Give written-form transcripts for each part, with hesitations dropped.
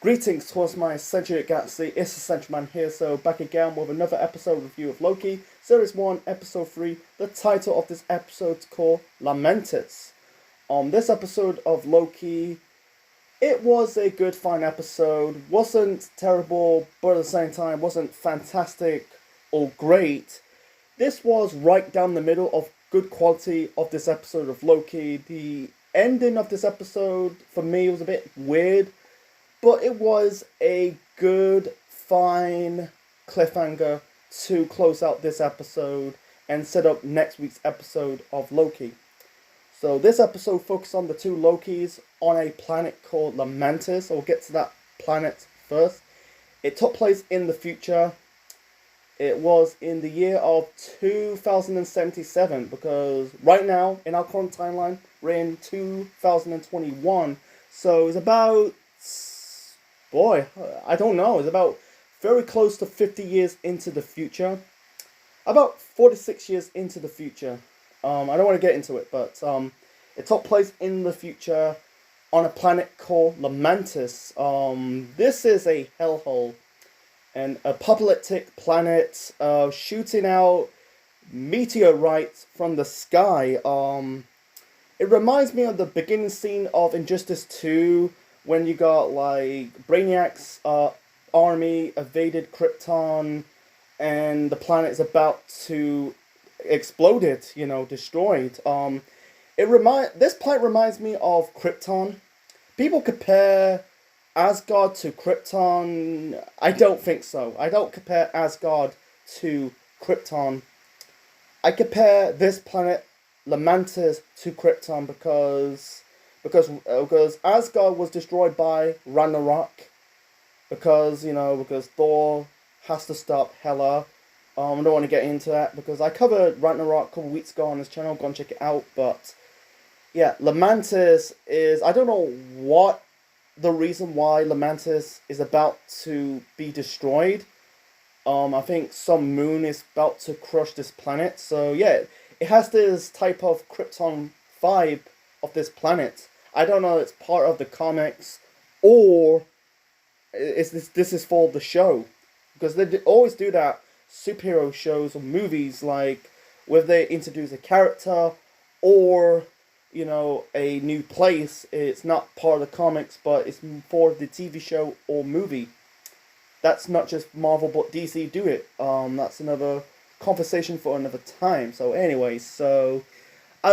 Greetings towards my Century Galaxy, it's the Central Man here, so back again with another episode review of Loki, Series 1, Episode 3. The title of this episode is called Lamentis. This episode of Loki, it was a good, fine episode. Wasn't terrible, but at the same time wasn't fantastic or great. This was right down the middle of good quality of this episode of Loki. The ending of this episode, for me, was a bit weird. But it was a good, fine cliffhanger to close out this episode and set up next week's episode of Loki. So this episode focused on the two Lokis on a planet called Lamentis. So we'll get to that planet first. It took place in the future. It was in the year of 2077 because right now, in our current timeline, we're in 2021. So it's about... Boy, I don't know. It's about very close to 50 years into the future. About 46 years into the future. I don't want to get into it, but it took place in the future on a planet called Lamentis. This is a hellhole. An apocalyptic planet shooting out meteorites from the sky. It reminds me of the beginning scene of Injustice 2, when you got like Brainiac's army evaded Krypton and the planet is about to exploded, destroyed. This planet reminds me of Krypton. People compare Asgard to Krypton. I don't think so. I don't compare Asgard to Krypton. I compare this planet Lamentis to Krypton because Asgard was destroyed by Ragnarok, because Thor has to stop Hela. I don't want to get into that because I covered Ragnarok a couple weeks ago on this channel. Go and check it out. But yeah, Lamentis is, I don't know what the reason why Lamentis is about to be destroyed. I think some moon is about to crush this planet. So yeah, it has this type of Krypton vibe of this planet. I don't know if it's part of the comics or is this is for the show, because they always do that superhero shows or movies, like where they introduce a character or a new place. It's not part of the comics, but it's for the TV show or movie. That's not just Marvel, but DC do it. That's another conversation for another time. So anyways, I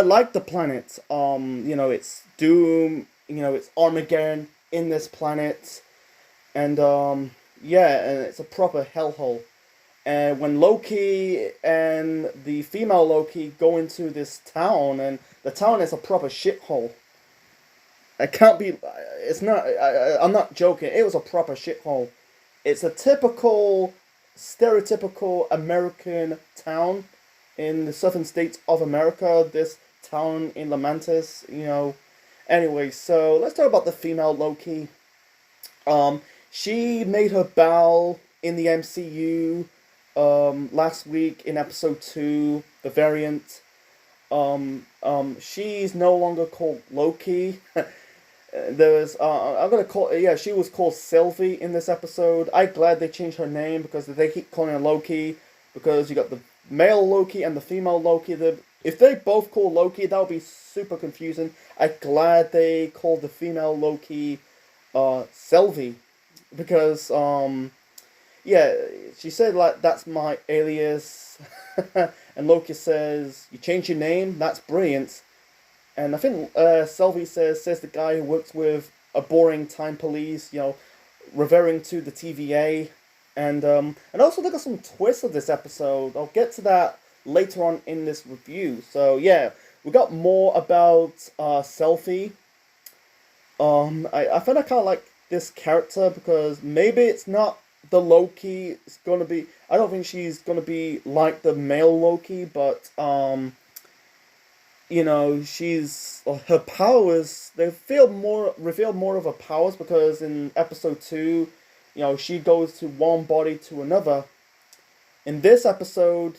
like the planet. It's Doom. It's Armageddon in this planet, and yeah, and it's a proper hellhole. And when Loki and the female Loki go into this town, and the town is a proper shithole. I can't be. It's not. I'm not joking. It was a proper shithole. It's a typical, stereotypical American town in the southern states of America. This town in Lamentis, Anyway, so let's talk about the female Loki. She made her bow in the MCU last week in episode 2, the variant. She's no longer called Loki. She was called Sylvie in this episode. I'm glad they changed her name because they keep calling her Loki, because you got the male Loki and the female Loki. If they both call Loki, that would be super confusing. I'm glad they called the female Loki Sylvie, because yeah, she said like, that's my alias, and Loki says, you changed your name, that's brilliant. And I think Sylvie says the guy who works with a boring time police, referring to the TVA. And also they got some twists of this episode. I'll get to that later on in this review. So yeah, we got more about Sylvie. I find I kind of like this character because maybe it's not the Loki. It's gonna be. I don't think she's gonna be like the male Loki, but she's her powers. They reveal more of her powers, because in episode 2, she goes to one body to another. In this episode,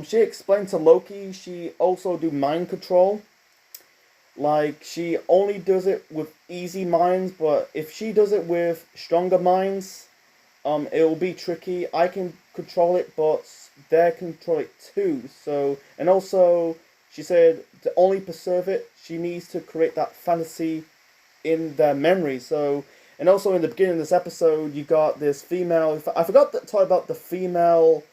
she explained to Loki she also do mind control. Like, she only does it with easy minds, but if she does it with stronger minds, it will be tricky. I can control it, but they control it too. So, and also, she said to only preserve it, she needs to create that fantasy in their memory. So, and also in the beginning of this episode, you got this female. I forgot to talk about the female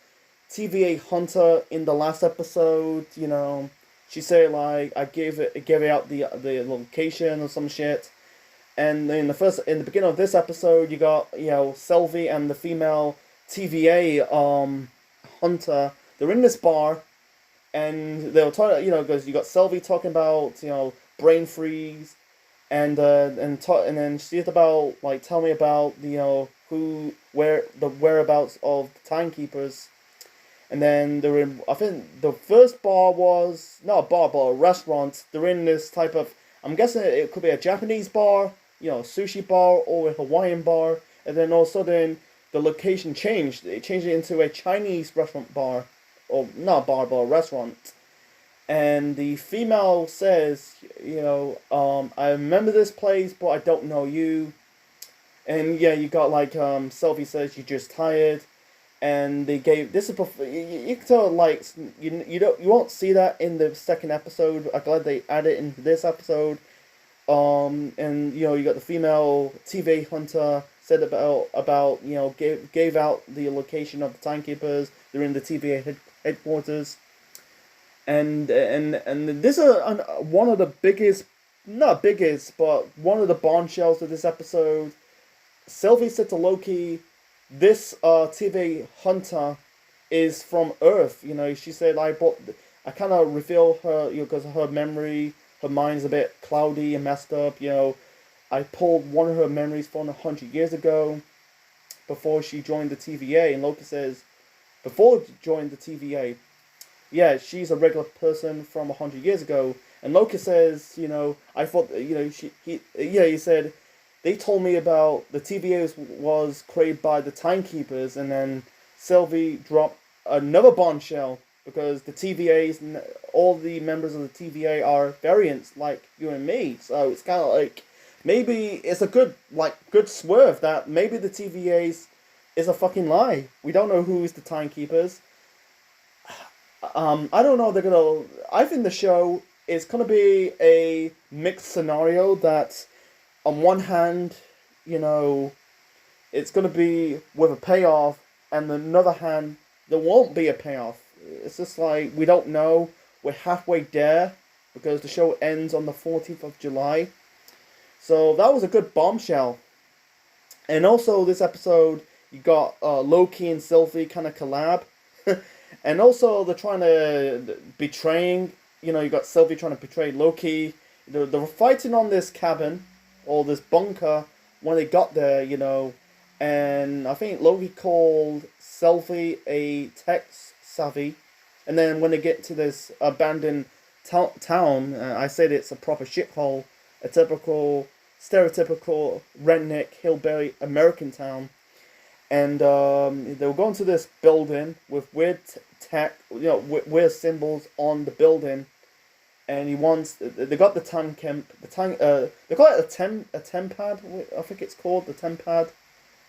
TVA hunter in the last episode. She said like I gave out the location or some shit. And in the beginning of this episode, you got Selvi and the female TVA hunter. They're in this bar, and they were talking. Because you got Selvi talking about brain freeze, and then she's about like tell me about the whereabouts of the timekeepers. And then they're in. I think the first bar was not a bar, but a restaurant. They're in this type of. I'm guessing it could be a Japanese bar, sushi bar, or a Hawaiian bar. And then all of a sudden, the location changed. It changed it into a Chinese restaurant bar, or not a bar, but a restaurant. And the female says, I remember this place, but I don't know you. And yeah, you got like Selfie says you're just tired. And they gave this is before, you can tell like you won't see that in the second episode. I'm glad they added it into this episode. And you got the female TV hunter said about gave out the location of the timekeepers. They're in the TVA headquarters. And this is one of the biggest, not biggest, but one of the bombshells of this episode. Sylvie said to Loki, this TV hunter is from Earth. She said I kind of reveal her, because her memory, her mind's a bit cloudy and messed up. I pulled one of her memories from 100 years ago, before she joined the TVA. And Loki says, before she joined the TVA, yeah, she's a regular person from 100 years ago. And Loki says, I thought, he said, they told me about the TVA was created by the timekeepers, and then Sylvie dropped another bombshell, because the TVAs, all the members of the TVA are variants like you and me. So it's kind of like, maybe it's a good swerve that maybe the TVAs is a fucking lie. We don't know who is the timekeepers. I don't know. I think the show is gonna be a mixed scenario that, on one hand, it's going to be with a payoff, and on the other hand, there won't be a payoff. It's just like, we don't know. We're halfway there, because the show ends on the 14th of July. So that was a good bombshell. And also, this episode, you got Loki and Sylvie kind of collab. And also, they're trying to betraying, you got Sylvie trying to betray Loki. They're fighting on this cabin, or this bunker, when they got there, and I think Loki called Selfie a tech savvy, and then when they get to this abandoned town, I said it's a proper shithole, a typical, stereotypical redneck hillbilly American town, and they were going to this building with weird tech, weird symbols on the building. And they got the they call it a tempad. I think it's called the tempad.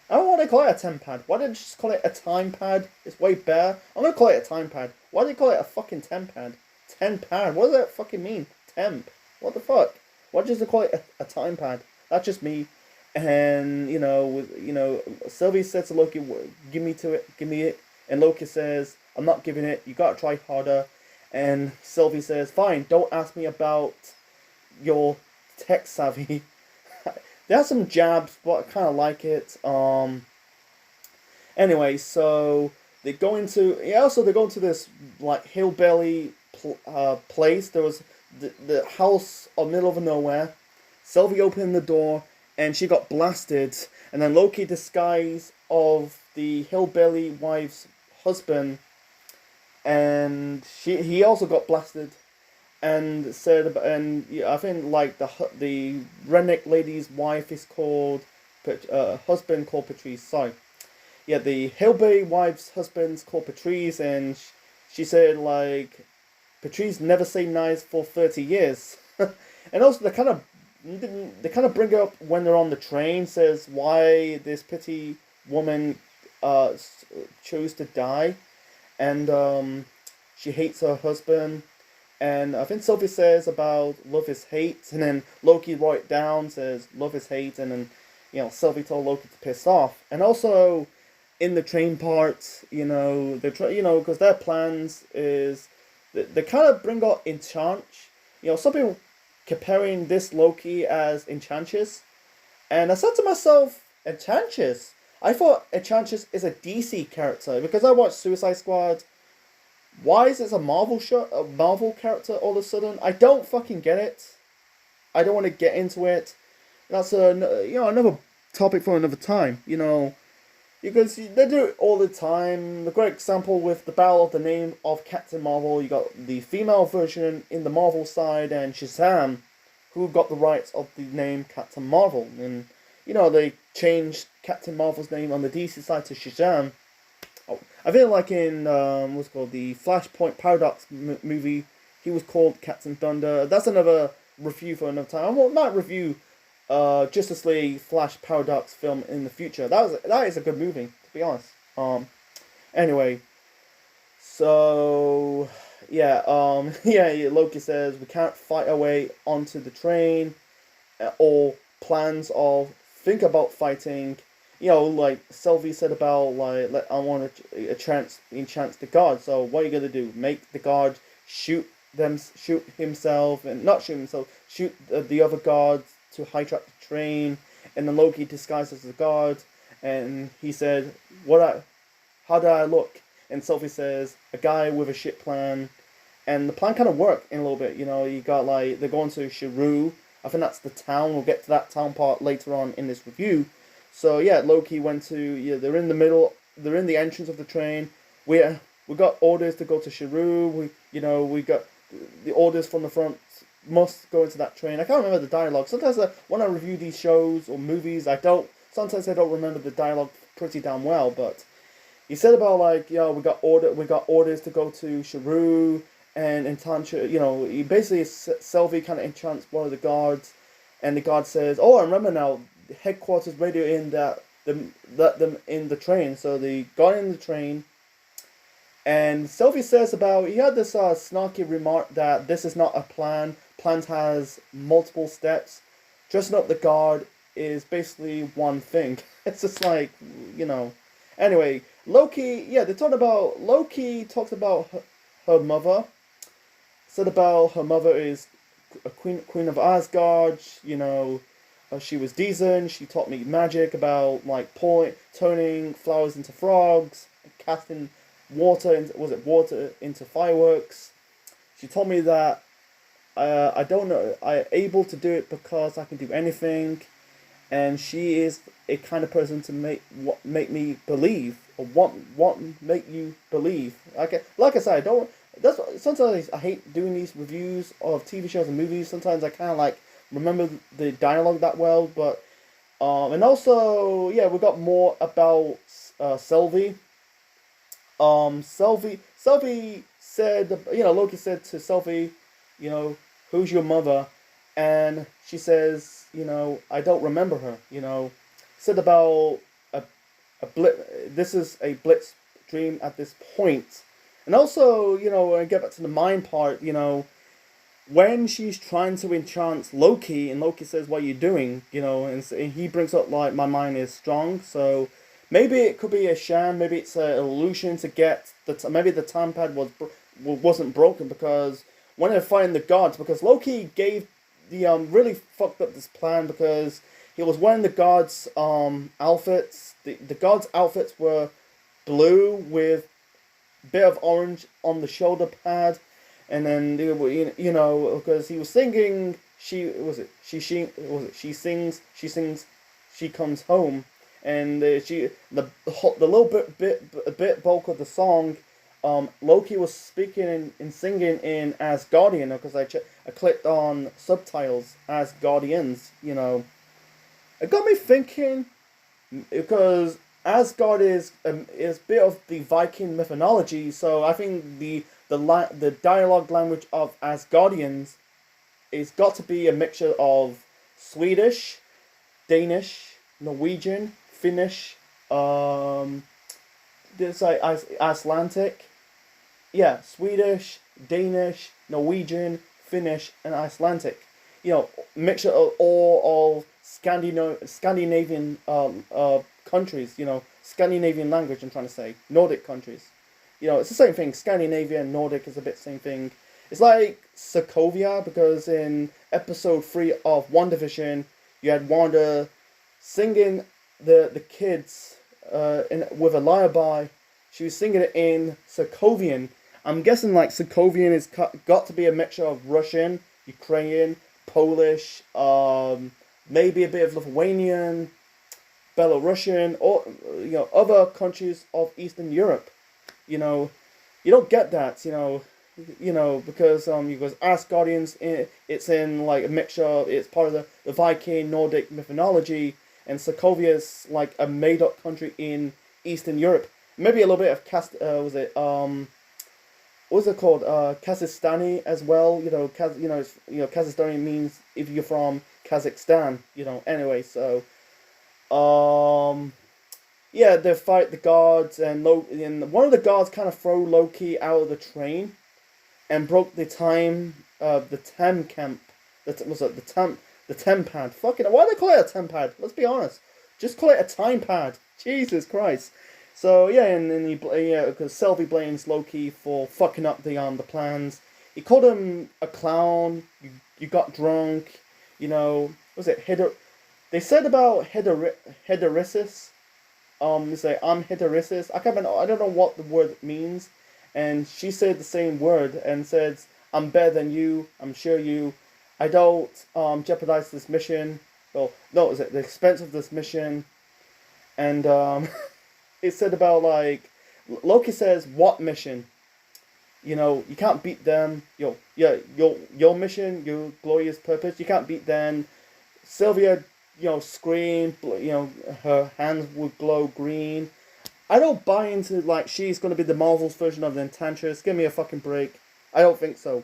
I don't know why they call it a tempad. Why didn't they just call it a time pad? It's way better. I'm gonna call it a time pad. Why do they call it a fucking tempad? Tempad. What does that fucking mean? Temp. What the fuck? Why just they call it a time pad? That's just me. And Sylvie says to Loki, give me it. And Loki says, I'm not giving it. You gotta try harder. And Sylvie says, fine, don't ask me about your tech savvy. There are some jabs, but I kind of like it. Anyway, so they go into this like hillbilly place. There was the house in the middle of nowhere. Sylvie opened the door, and she got blasted. And then Loki, disguise of the hillbilly wife's husband, and he also got blasted, and said, and I think like the redneck lady's wife is called, husband called Patrice. Sorry, yeah, the hillbilly wife's husband's called Patrice, and she said like, Patrice never say nice for 30 years, And also they kind of bring up when they're on the train, says why this pity woman chose to die, and she hates her husband. And I think Sylvie says about love is hate, and then Loki wrote it down, says love is hate, and then Sylvie told Loki to piss off. And also in the train part, because their plans is they kind of bring out Enchant. Some people comparing this Loki as Enchantress, and I said to myself, Enchantress. I thought Enchantress is a DC character because I watched Suicide Squad. Why is this a Marvel character all of a sudden? I don't fucking get it. I don't want to get into it. That's another topic for another time. Because they do it all the time. The great example with the battle of the name of Captain Marvel, you got the female version in the Marvel side and Shazam, who got the rights of the name Captain Marvel. And, they changed Captain Marvel's name on the DC side to Shazam. Oh, I feel like in, what's it called, the Flashpoint Paradox movie, he was called Captain Thunder. That's another review for another time. I might review Justice League Flash Paradox film in the future. That is a good movie, to be honest. Anyway, so yeah, Loki says we can't fight our way onto the train, or plans of think about fighting. Like Sylvie said about I want a chance enchant the god. So what are you gonna do? Make the god shoot himself, and not shoot himself, shoot the other gods to hijack the train, and then Loki disguises as a god, and he said, how do I look? And Sylvie says, a guy with a shit plan, and the plan kind of worked in a little bit. You got they're going to Shiru. I think that's the town. We'll get to that town part later on in this review. So yeah, Loki went to they're in the middle. They're in the entrance of the train. We got orders to go to Shiru. We got the orders from the front must go into that train. I can't remember the dialogue. Sometimes when I review these shows or movies, sometimes I don't remember the dialogue pretty damn well. But he said about we got orders to go to Shiru, and Entancha, he basically Sylvie kind of enchants one of the guards, and the guard says, "Oh, I remember now. The headquarters radio in let them in the train." So they got in the train. And Sylvie says he had this snarky remark that this is not a plan. Plans has multiple steps. Dressing up the guard is basically one thing. It's just Anyway, Loki, Loki talked about her mother. Said about her mother is a queen of Asgard, she was decent. She taught me magic about turning flowers into frogs, casting water into fireworks. She told me that I don't know, I'm able to do it because I can do anything, and she is a kind of person to make me believe, or make you believe. Like I said, I don't. Sometimes I hate doing these reviews of TV shows and movies. Sometimes I kind of remember the dialogue that well, but and also we got more about Sylvie. Sylvie said, Loki said to Sylvie, who's your mother? And she says, I don't remember her. Said about a blip. This is a blitz dream at this point. And also, I get back to the mind part, when she's trying to enchant Loki, and Loki says, what are you doing? And he brings up, my mind is strong. So maybe it could be a sham, maybe it's an illusion to get, maybe the time pad wasn't broken, because when they're fighting the gods, because Loki gave really fucked up this plan, because he was wearing the gods' outfits. The gods' outfits were blue with bit of orange on the shoulder pad, and then because he was singing, she sings, she comes home, and the little bit bulk of the song, Loki was speaking and singing in Asgardian, because I clicked on subtitles Asgardians. It got me thinking, because Asgard is a bit of the Viking mythology, so I think the dialogue language of Asgardians it's got to be a mixture of Swedish, Danish, Norwegian, Finnish, there's like Icelandic. Yeah, Swedish, Danish, Norwegian, Finnish, and Icelandic. Mixture of all of Scandinavian countries. Scandinavian language. I'm trying to say Nordic countries. It's the same thing. Scandinavia and Nordic is a bit same thing. It's like Sokovia because in episode 3 of WandaVision, you had Wanda singing the kids with a lullaby. She was singing it in Sokovian. I'm guessing like Sokovian is got to be a mixture of Russian, Ukrainian, Polish, maybe a bit of Lithuanian, Belarusian, or other countries of Eastern Europe. You don't get that. Because you guys Asgardians. It's in like a mixture. It's part of the Viking Nordic mythology, and Sokovia is like a made up country in Eastern Europe. Maybe a little bit of what's it called? Kazakhstani as well. Kazakhstani means if you're from Kazakhstan. Anyway, so yeah, they fight the guards, and one of the guards kind of throw Loki out of the train, and broke the time the temp camp. The temp pad. Fucking why do they call it a temp pad? Let's be honest. Just call it a time pad. Jesus Christ. So yeah, and then because Sylvie blames Loki for fucking up the plans. He called him a clown. You got drunk. Was it They said about heteresis. They say I'm heteresis. I don't know what the word means, and she said the same word and said I'm better than you. I'm sure you. I don't jeopardize this mission. Well, no, is it the expense of this mission? And it said about like Loki says what mission? You can't beat them. Your mission, your glorious purpose. You can't beat them. Sylvia, screamed. Her hands would glow green. I don't buy into like she's gonna be the Marvel's version of the Enchantress. Give me a fucking break. I don't think so.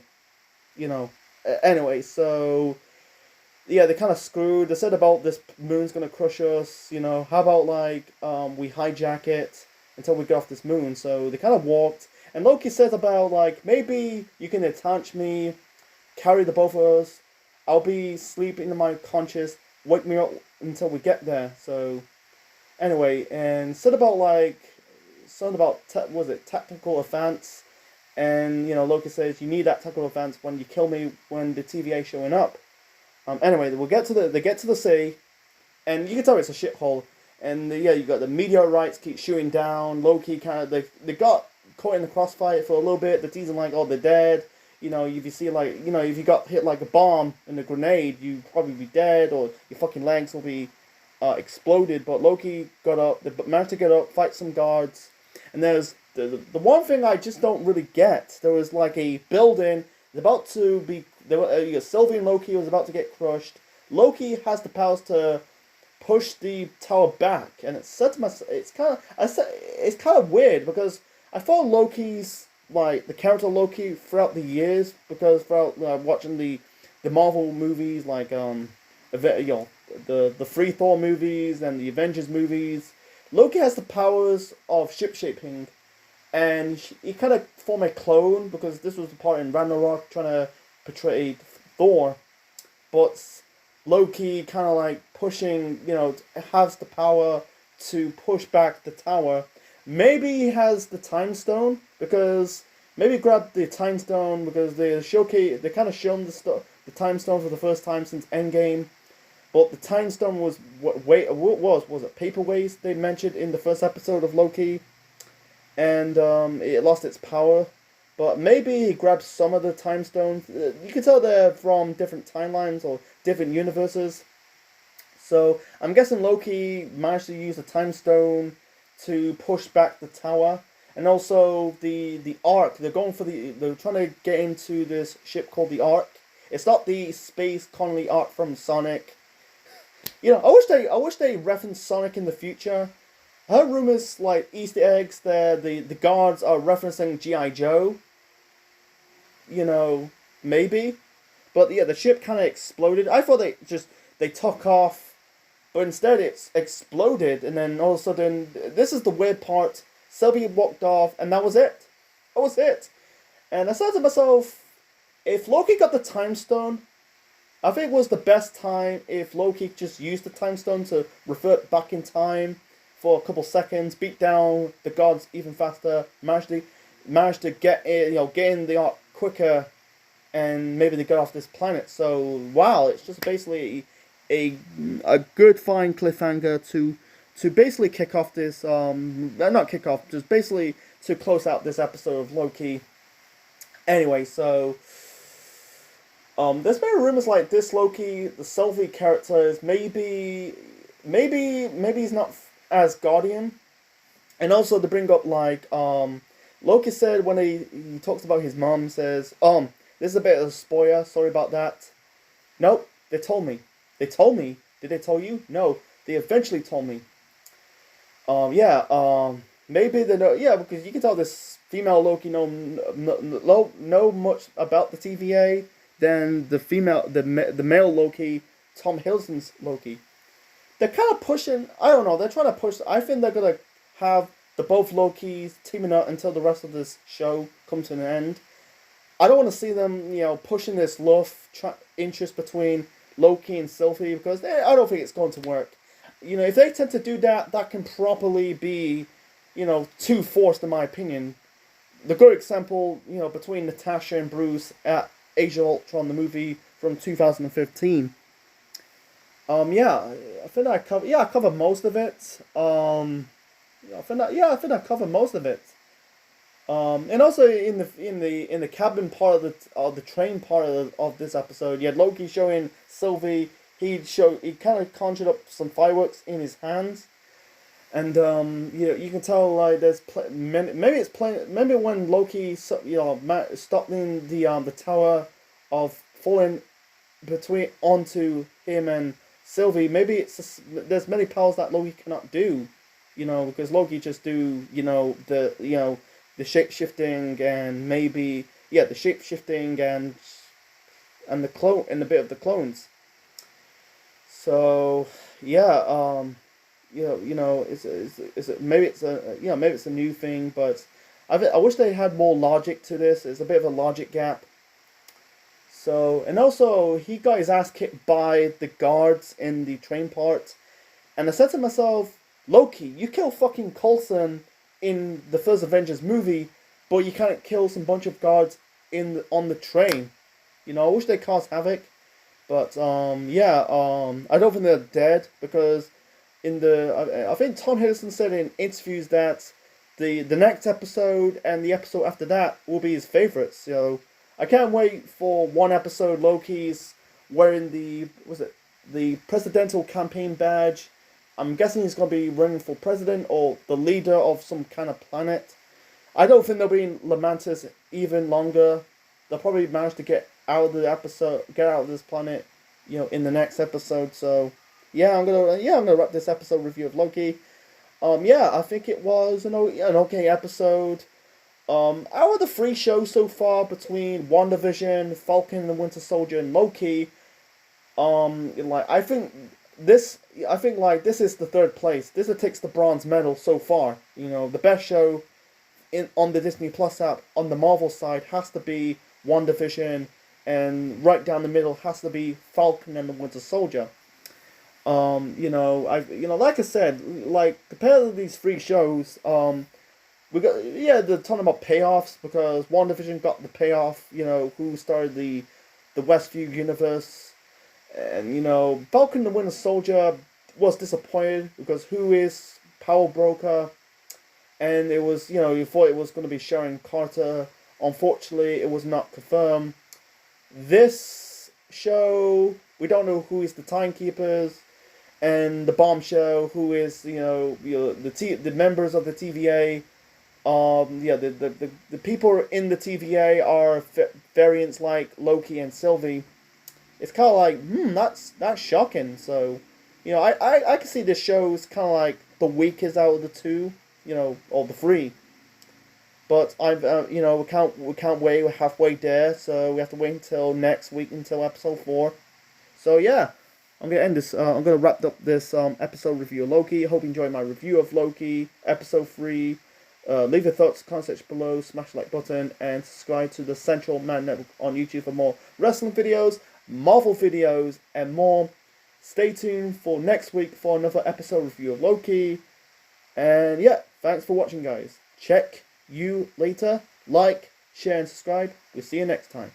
Anyway, so yeah, they kind of screwed. They said about this moon's gonna crush us. How about like we hijack it until we get off this moon? So they kind of walked, and Loki says about like maybe you can attach me, carry the both of us. I'll be sleeping in my conscious. Wake me up until we get there. So anyway, and said about like something about tactical advance. And Loki says you need that tactical advance when you kill me when the TVA showing up. Anyway, they get to the sea, and you can tell it's a shithole. And you got the meteorites keep shooting down. Loki they got caught in the crossfire for a little bit. The teasing like, oh, they're dead. If you see like if you got hit like a bomb and a grenade, you'd probably be dead, or your fucking legs will be exploded. But Loki got up. They managed to get up, fight some guards, and there's the one thing I just don't really get. There was like a building about to be. Sylvie and Loki was about to get crushed. Loki has the powers to push the tower back, and it's kind of weird because I thought Loki's like the character Loki throughout the years, because throughout watching the Marvel movies like the three Thor movies and the Avengers movies, Loki has the powers of ship-shaping, and he kind of formed a clone because this was the part in Ragnarok trying to portray Thor, but Loki kind of like pushing, has the power to push back the tower. Maybe he has the time stone because maybe grab the time stone because they kind of shown the time stone for the first time since Endgame. But the time stone was was it paperweights they mentioned in the first episode of Loki, and it lost its power. But maybe he grabbed some of the time stones. You can tell they're from different timelines or different universes. So I'm guessing Loki managed to use the time stone to push back the tower, and also the Ark. They're trying to get into this ship called the Ark. It's not the Space Colony Ark from Sonic. I wish they referenced Sonic in the future. I heard rumors like Easter eggs there. The guards are referencing G.I. Joe. Maybe, But yeah, the ship kind of exploded. I thought they took off, but instead it's exploded, and then all of a sudden, this is the weird part. Sylvie walked off, and that was it. That was it. And I said to myself, if Loki got the time stone, I think it was the best time if Loki just used the time stone to revert back in time for a couple seconds, beat down the gods even faster, managed to get in the arc quicker, and maybe they get off this planet. So wow, it's just basically a good fine cliffhanger to basically kick off this not kick off, just basically to close out this episode of Loki. Anyway, so there's been rumors like this Loki, the Sylvie character, is maybe he's not as Guardian, and also to bring up like Loki said when he talks about his mom, says this is a bit of a spoiler, sorry about that. Nope, they told me. They told me. Did they tell you? No, they eventually told me. Maybe they know. Yeah, because you can tell this female Loki know much about the TVA than the male Loki, Tom Hiddleston's Loki. They're kind of pushing. I don't know. They're trying to push. I think they're gonna have the both Lokis teaming up until the rest of this show comes to an end. I don't want to see them, pushing this love interest between Loki and Sylvie, because I don't think it's going to work. If they tend to do that, that can probably be, too forced in my opinion. The good example, between Natasha and Bruce at Age of Ultron, the movie from 2015. I think I covered most of it. I think I covered most of it. And also in the cabin part of the train part of this episode, you had Loki showing Sylvie. He kind of conjured up some fireworks in his hands, and you can tell like there's maybe when Loki stopping the tower of falling onto him and Sylvie. Maybe there's many powers that Loki cannot do, because Loki just do the shape-shifting and maybe the shape-shifting and the clone and a bit of the clones. So maybe it's a new thing, but I wish they had more logic to this. It's a bit of a logic gap. So, and also he got his ass kicked by the guards in the train part, and I said to myself, Loki, you kill fucking Coulson in the first Avengers movie, but you can't kill some bunch of guards on the train. I wish they caused havoc, but I don't think they're dead, because I think Tom Hiddleston said in interviews that the next episode and the episode after that will be his favorites. So I can't wait for one episode Loki's wearing the presidential campaign badge. I'm guessing he's going to be running for president or the leader of some kind of planet. I don't think they'll be in Lamentis even longer. They'll probably manage to get out of this planet, in the next episode. So, I'm gonna wrap this episode review of Loki. I think it was an okay episode. Out of the 3 shows so far between WandaVision, Falcon and the Winter Soldier, and Loki, I think this is the third place. This takes the bronze medal so far. The best show on the Disney Plus app on the Marvel side has to be WandaVision, and right down the middle has to be Falcon and the Winter Soldier. Like I said, compared to these 3 shows, we got they're talking about payoffs, because WandaVision got the payoff. Who started the Westview universe. And, Falcon the Winter Soldier was disappointed because who is Power Broker? And it was, you thought it was going to be Sharon Carter. Unfortunately, it was not confirmed. This show, we don't know who is the Timekeepers. And the Bombshell, who is, the members of the TVA. The people in the TVA are variants like Loki and Sylvie. It's kind of like, that's shocking. So, I can see this show is kind of like the weakest out of the 2, or the 3. But I've we can't wait. We're halfway there, so we have to wait until next week until episode 4. So yeah, I'm gonna end this. I'm gonna wrap up this episode review of Loki. Hope you enjoyed my review of Loki episode 3. Leave your thoughts, comment section below, smash the like button, and subscribe to the Central Man Network on YouTube for more wrestling videos, Marvel videos, and more. Stay tuned for next week for another episode review of Loki. And yeah, thanks for watching, guys. Check you later. Like, share, and subscribe. We'll see you next time.